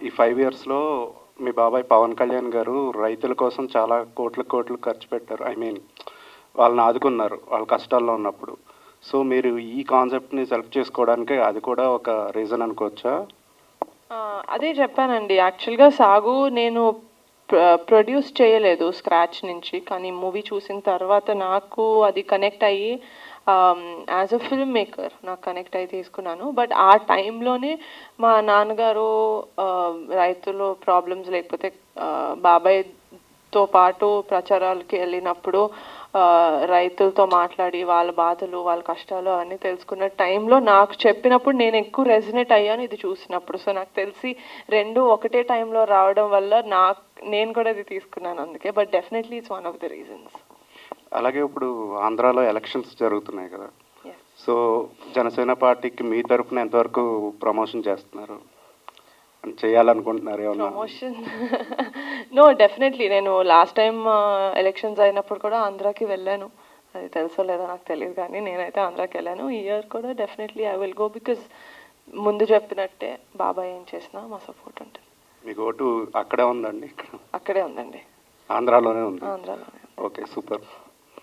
ఈ 5 ఇయర్స్‌లో మీ బాబాయ్ 'పవన్ కళ్యాణ్' గారు రైతుల కోసం చాలా కోట్లు, కోట్లు ఖర్చు పెట్టారు. ఐ మీన్ వాళ్ళని ఆదుకున్నారు. వాళ్ళు కష్టాల్లో ఉన్నప్పుడు. సో, మీరు ఈ కాన్సెప్ట్‌ని సెలెక్ట్ చేసుకోవడానికి అది కూడా ఒక రీజన్ అనుకోవచ్చా? అదే చెప్పానండి. యాక్చువల్‌గా 'సాగు' నేను ప్రొడ్యూస్ చేయలేదు స్క్రాచ్ నుంచి. కానీ మూవీ చూసిన తర్వాత నాకు అది కనెక్ట్ అయ్యి యాజ్ అ ఫిల్మ్ మేకర్ నాకు కనెక్ట్ అయ్యి తీసుకున్నాను. బట్ ఆ టైంలోనే మా నాన్నగారు రైతులు ప్రాబ్లమ్స్ లేకపోతే బాబాయ్‌తో పాటు ప్రచారాలకి వెళ్ళినప్పుడు రైతులతో మాట్లాడి వాళ్ళ బాధలు, వాళ్ళ కష్టాలు అవన్నీ తెలుసుకున్న టైంలో నాకు చెప్పినప్పుడు నేను ఎక్కువ రెజనేట్ అయ్యాను ఇది చూసినప్పుడు. సో, నాకు తెలిసి 2 ఒకటే టైంలో రావడం వల్ల నేను కూడా ఇది తీసుకున్నాను అందుకే. But definitely it's one of the reasons. అలాగే ఇప్పుడు ఆంధ్రాలో ఎలక్షన్స్ జరుగుతున్నాయి కదా! యెస్. సో, జనసేన పార్టీకి మీ తరపున ఎంతవరకు ప్రమోషన్ చేస్తున్నారు? చేయాలనుకుంటున్నారు ఏమన్నా? ప్రమోషన్ నో డెఫినెట్‌లీ నేను లాస్ట్ టైమ్ ఎలక్షన్స్ అయినప్పుడు కూడా ఆంధ్రాకి వెళ్ళాను. అది తెలుసో లేదో నాకు తెలీదు కానీ నేనైతే ఆంధ్రాకి వెళ్ళాను. ఈ ఇయర్ కూడా definitely I will go because ముందు చెప్పినట్టే బాబాయ్ ఏం చేసినా మా సపోర్ట్ ఉంటుంది. మీకు ఓటు అక్కడే ఉందండి? ఇక్కడ అక్కడే ఉందండి. ఆంధ్రాలోనే ఉంది. ఆంధ్రాలోనే. ఓకే. సూపర్.